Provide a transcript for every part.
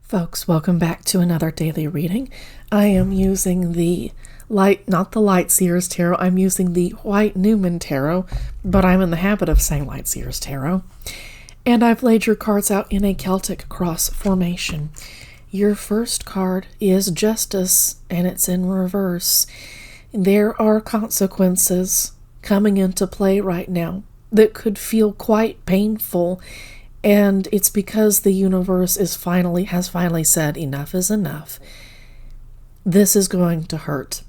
Folks, welcome back to another daily reading. I am using not the Light Seers Tarot, I'm using the White Newman Tarot, but I'm in the habit of saying Light Seers Tarot. And I've laid your cards out in a Celtic cross formation. Your first card is Justice, and it's in reverse. There are consequences coming into play right now that could feel quite painful. And it's because the universe has finally said enough is enough. This is going to hurt.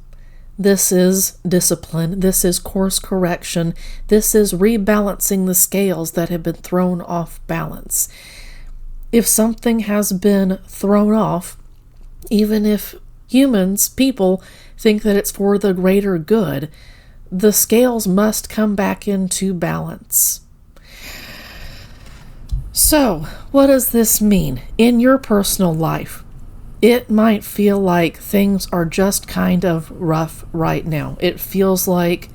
This is discipline. This is course correction. This is rebalancing the scales that have been thrown off balance. If something has been thrown off, even if people think that it's for the greater good, the scales must come back into balance. So, what does this mean? In your personal life, it might feel like things are just kind of rough right now. It feels like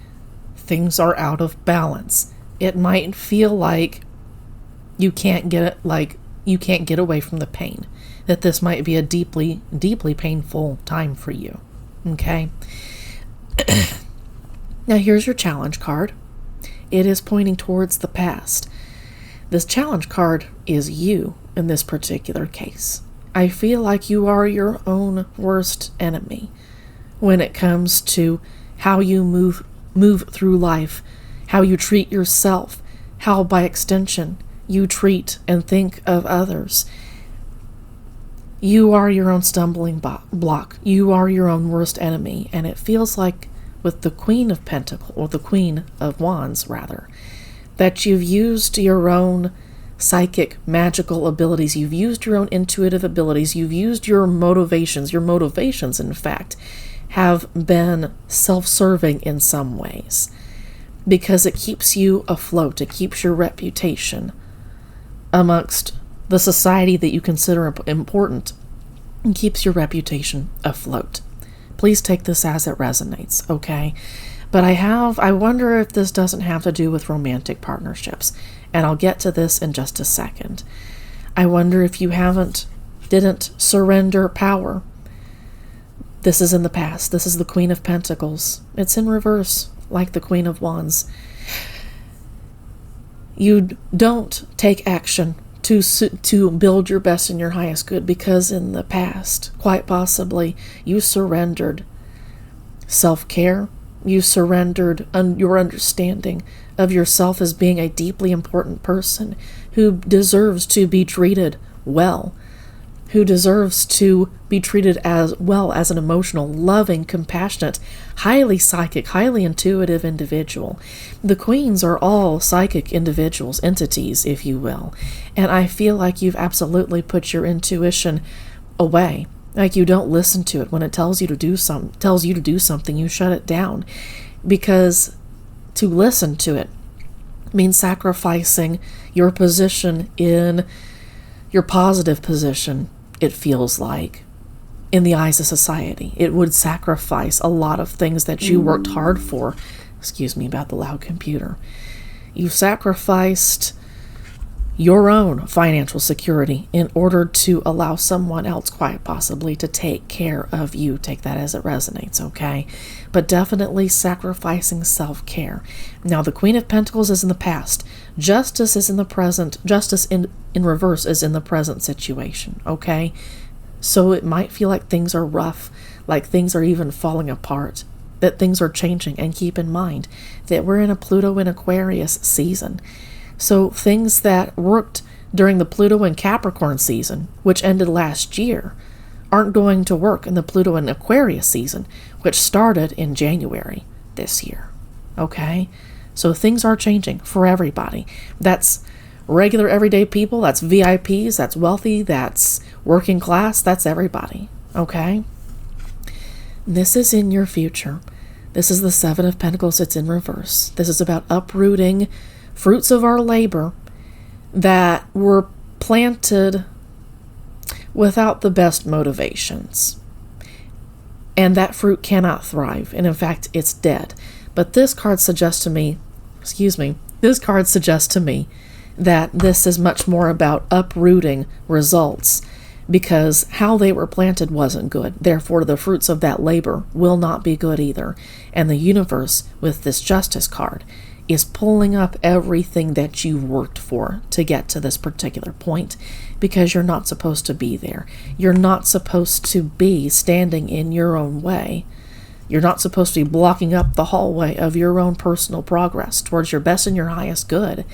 things are out of balance. It might feel like you can't get away from the pain. That this might be a deeply, deeply painful time for you. Okay? Now here's your challenge card. It is pointing towards the past. This challenge card is you in this particular case. I feel like you are your own worst enemy when it comes to how you move through life, how you treat yourself, how by extension you treat and think of others. You are your own stumbling block. You are your own worst enemy, and it feels like with the Queen of Pentacles, or the Queen of Wands rather, that you've used your own psychic, magical abilities. You've used your own intuitive abilities. You've used your motivations. Your motivations, in fact, have been self-serving in some ways because it keeps you afloat. It keeps your reputation amongst the society that you consider important and keeps your reputation afloat. Please take this as it resonates, okay? But I wonder if this doesn't have to do with romantic partnerships, and I'll get to this in just a second. I wonder if you didn't surrender power. This is in the past. This is the Queen of Pentacles. It's in reverse, like the Queen of Wands. You don't take action to build your best and your highest good because in the past, quite possibly, you surrendered self-care. You surrendered your understanding of yourself as being a deeply important person who deserves to be treated well, who deserves to be treated as well as an emotional, loving, compassionate, highly psychic, highly intuitive individual. The queens are all psychic individuals, entities, if you will, and I feel like you've absolutely put your intuition away. Like you don't listen to it when it tells you to do something, you shut it down. Because to listen to it means sacrificing your position in your positive position, it feels like, in the eyes of society. It would sacrifice a lot of things that you worked hard for. Excuse me about the loud computer. You sacrificed your own financial security in order to allow someone else, quite possibly, to take care of you. Take that as it resonates, okay? But definitely sacrificing self-care. Now, the Queen of Pentacles is in the past. Justice is in the present. Justice in reverse is in the present situation, okay? So it might feel like things are rough, like things are even falling apart, that things are changing. And keep in mind that we're in a Pluto in Aquarius season. So things that worked during the Pluto in Capricorn season, which ended last year, aren't going to work in the Pluto in Aquarius season, which started in January this year. Okay? So things are changing for everybody. That's regular everyday people, that's VIPs, that's wealthy, that's working class, that's everybody. Okay? This is in your future. This is the Seven of Pentacles. It's in reverse. This is about uprooting fruits of our labor that were planted without the best motivations. And that fruit cannot thrive. And in fact, it's dead. But this card suggests to me that this is much more about uprooting results because how they were planted wasn't good. Therefore, the fruits of that labor will not be good either. And the universe, with this Justice card, is pulling up everything that you've worked for to get to this particular point, because you're not supposed to be there. You're not supposed to be standing in your own way. You're not supposed to be blocking up the hallway of your own personal progress towards your best and your highest good.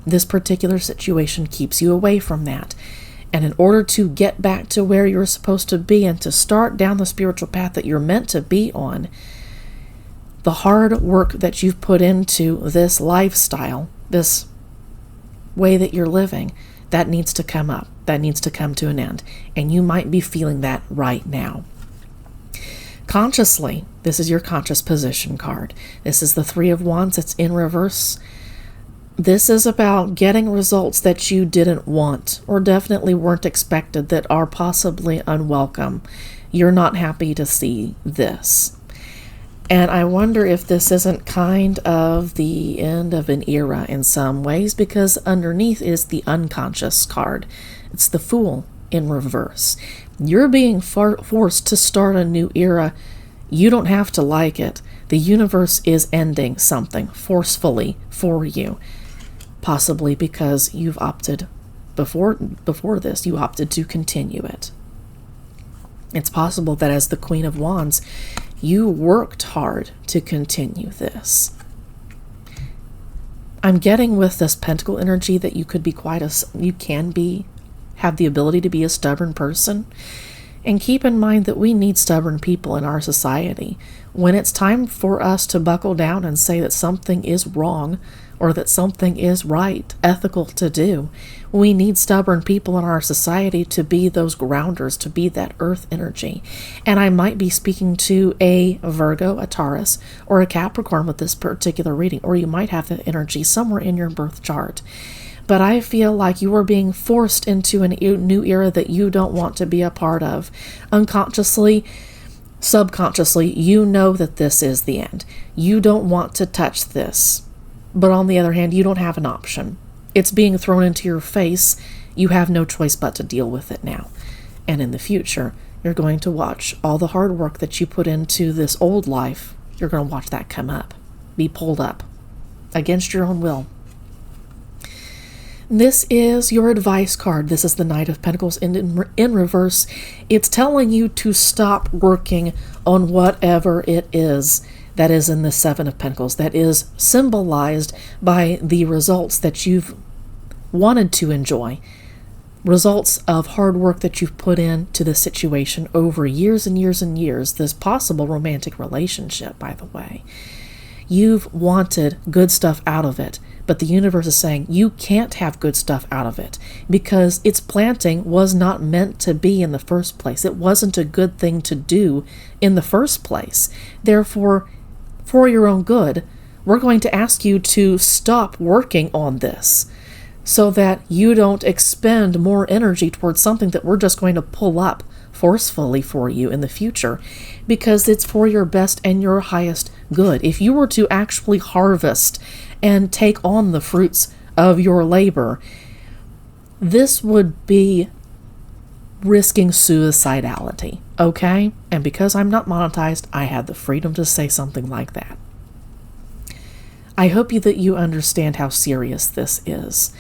This particular situation keeps you away from that. And in order to get back to where you're supposed to be and to start down the spiritual path that you're meant to be on, the hard work that you've put into this lifestyle, this way that you're living, that needs to come up. That needs to come to an end. And you might be feeling that right now. Consciously, this is your conscious position card. This is the Three of Wands. It's in reverse. This is about getting results that you didn't want or definitely weren't expected, that are possibly unwelcome. You're not happy to see this. And I wonder if this isn't kind of the end of an era in some ways, because underneath is the unconscious card. It's the Fool in reverse. You're being forced to start a new era. You don't have to like it. The universe is ending something forcefully for you. Possibly because you've opted, before this, you opted to continue it. It's possible that as the Queen of Wands, you worked hard to continue this. I'm getting with this Pentacle energy that you could be have the ability to be a stubborn person. And keep in mind that we need stubborn people in our society. When it's time for us to buckle down and say that something is wrong or that something is right, ethical to do, we need stubborn people in our society to be those grounders, to be that earth energy. And I might be speaking to a Virgo, a Taurus, or a Capricorn with this particular reading, or you might have that energy somewhere in your birth chart. But I feel like you are being forced into a new era that you don't want to be a part of. Unconsciously, subconsciously, you know that this is the end. You don't want to touch this. But on the other hand, you don't have an option. It's being thrown into your face. You have no choice but to deal with it now. And in the future, you're going to watch all the hard work that you put into this old life. You're going to watch that come up, be pulled up against your own will. This is your advice card. This is the Knight of Pentacles in reverse. It's telling you to stop working on whatever it is that is in the Seven of Pentacles, that is symbolized by the results that you've wanted to enjoy. Results of hard work that you've put into the situation over years and years and years. This possible romantic relationship, by the way. You've wanted good stuff out of it, but the universe is saying you can't have good stuff out of it because its planting was not meant to be in the first place. It wasn't a good thing to do in the first place. Therefore, for your own good, we're going to ask you to stop working on this so that you don't expend more energy towards something that we're just going to pull up forcefully for you in the future, because it's for your best and your highest good. If you were to actually harvest and take on the fruits of your labor, this would be risking suicidality, okay? And because I'm not monetized, I have the freedom to say something like that. I hope that you understand how serious this is.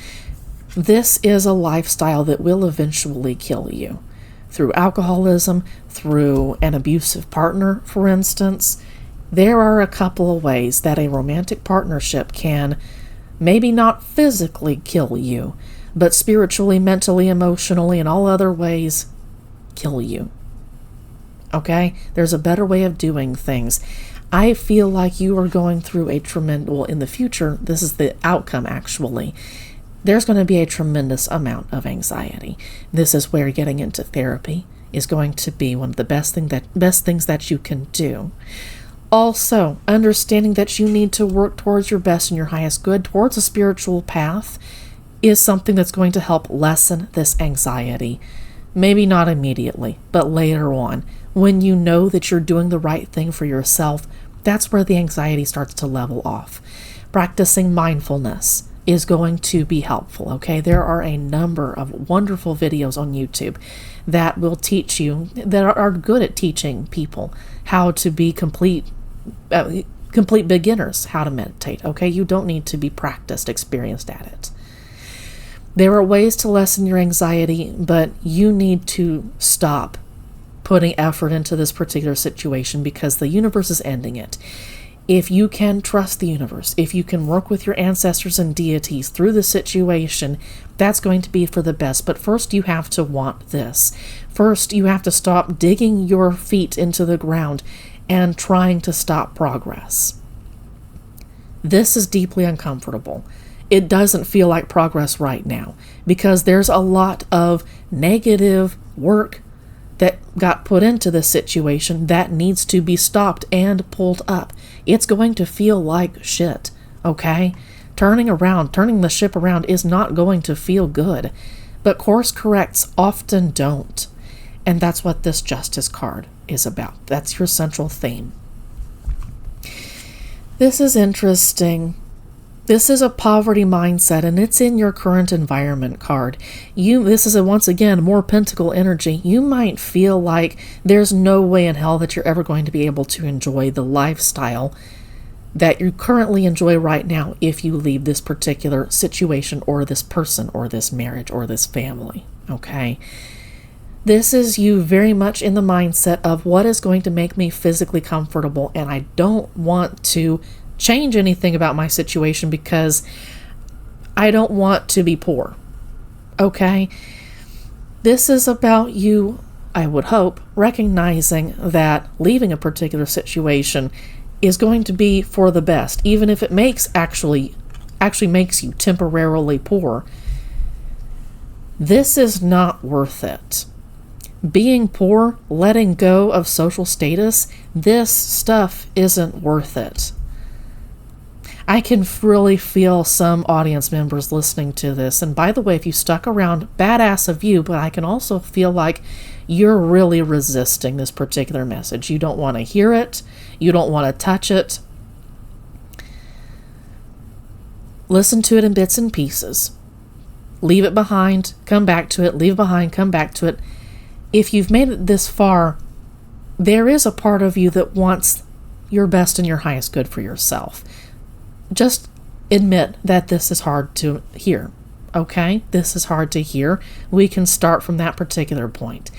This is a lifestyle that will eventually kill you. Through alcoholism, through an abusive partner, for instance. There are a couple of ways that a romantic partnership can maybe not physically kill you, but spiritually, mentally, emotionally, and all other ways kill you. Okay? There's a better way of doing things. I feel like you are going through a tremendous, well, in the future, this is the outcome actually. There's going to be a tremendous amount of anxiety. This is where getting into therapy is going to be one of the best things that you can do. Also, understanding that you need to work towards your best and your highest good, towards a spiritual path, is something that's going to help lessen this anxiety. Maybe not immediately, but later on. When you know that you're doing the right thing for yourself, that's where the anxiety starts to level off. Practicing mindfulness, is going to be helpful, okay? There are a number of wonderful videos on YouTube that will teach you, that are good at teaching people how to be complete beginners, how to meditate, okay? You don't need to be experienced at it. There are ways to lessen your anxiety, but you need to stop putting effort into this particular situation because the universe is ending it. If you can trust the universe, if you can work with your ancestors and deities through the situation, that's going to be for the best. But first you have to want this. First you have to stop digging your feet into the ground and trying to stop progress. This is deeply uncomfortable. It doesn't feel like progress right now because there's a lot of negative work that got put into this situation that needs to be stopped and pulled up. It's going to feel like shit, okay? Turning the ship around is not going to feel good, but course corrects often don't. And that's what this Justice card is about. That's your central theme. This is interesting. This is a poverty mindset, and it's in your current environment card. This is once again more pentacle energy. You might feel like there's no way in hell that you're ever going to be able to enjoy the lifestyle that you currently enjoy right now if you leave this particular situation or this person or this marriage or this family, okay? This is you very much in the mindset of what is going to make me physically comfortable, and I don't want to change anything about my situation because I don't want to be poor, okay? This is about you, I would hope, recognizing that leaving a particular situation is going to be for the best, even if it actually makes you temporarily poor. This is not worth it. Being poor, letting go of social status, this stuff isn't worth it. I can really feel some audience members listening to this. And by the way, if you stuck around, badass of you, but I can also feel like you're really resisting this particular message. You don't want to hear it. You don't want to touch it. Listen to it in bits and pieces. Leave it behind, come back to it, leave it behind, come back to it. If you've made it this far, there is a part of you that wants your best and your highest good for yourself. Just admit that this is hard to hear, okay? This is hard to hear. We can start from that particular point.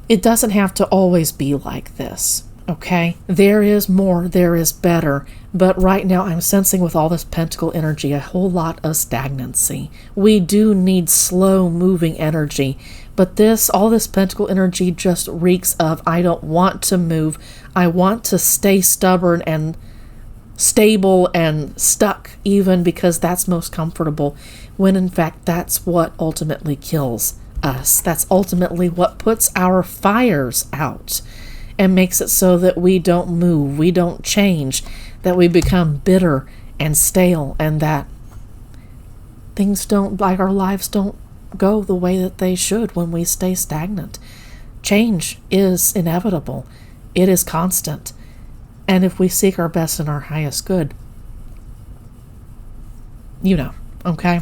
It doesn't have to always be like this, okay? There is more, there is better, but right now I'm sensing with all this pentacle energy a whole lot of stagnancy. We do need slow-moving energy, but all this pentacle energy just reeks of, I don't want to move. I want to stay stubborn and stable and stuck, even because that's most comfortable, when in fact that's what ultimately kills us. That's ultimately what puts our fires out and makes it so that we don't move, we don't change, that we become bitter and stale, and that our lives don't go the way that they should when we stay stagnant. Change is inevitable. It is constant. And if we seek our best and our highest good, okay?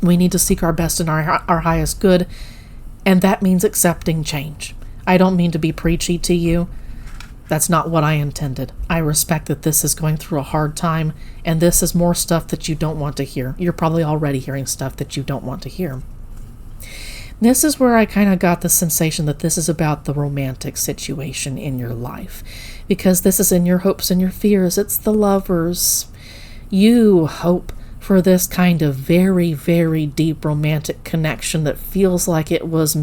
We need to seek our best and our highest good, and that means accepting change. I don't mean to be preachy to you. That's not what I intended. I respect that this is going through a hard time, and this is more stuff that you don't want to hear. You're probably already hearing stuff that you don't want to hear. This is where I kind of got the sensation that this is about the romantic situation in your life, because this is in your hopes and your fears. It's the Lovers. You hope for this kind of very, very deep romantic connection that feels like it was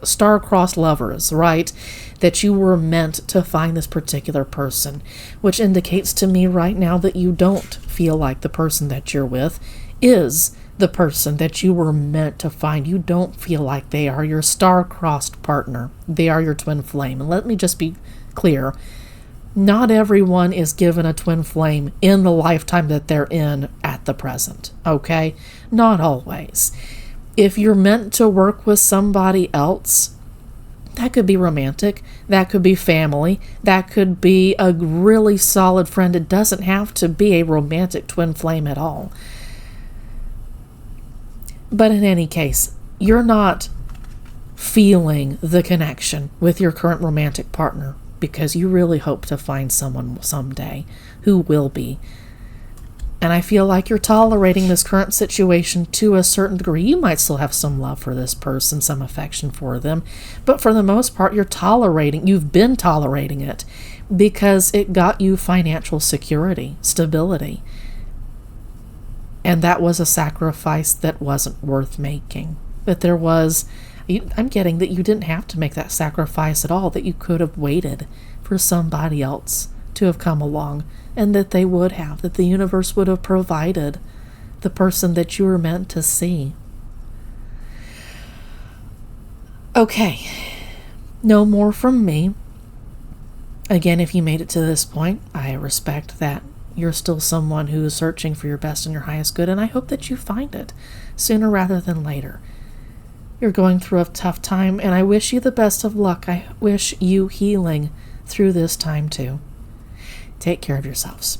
star-crossed lovers, right? That you were meant to find this particular person, which indicates to me right now that you don't feel like the person that you're with is the person that you were meant to find. You don't feel like they are your star-crossed partner. They are your twin flame. And let me just be clear. Not everyone is given a twin flame in the lifetime that they're in at the present, okay? Not always. If you're meant to work with somebody else, That could be romantic. That could be family. That could be a really solid friend. It doesn't have to be a romantic twin flame at all. But in any case, you're not feeling the connection with your current romantic partner because you really hope to find someone someday who will be. And I feel like you're tolerating this current situation to a certain degree. You might still have some love for this person, some affection for them, but for the most part, you've been tolerating it because it got you financial security, stability. And that was a sacrifice that wasn't worth making. But I'm getting that you didn't have to make that sacrifice at all, that you could have waited for somebody else to have come along, and that that the universe would have provided the person that you were meant to see. Okay, no more from me. Again, if you made it to this point, I respect that you're still someone who is searching for your best and your highest good, and I hope that you find it sooner rather than later. You're going through a tough time, and I wish you the best of luck. I wish you healing through this time too. Take care of yourselves.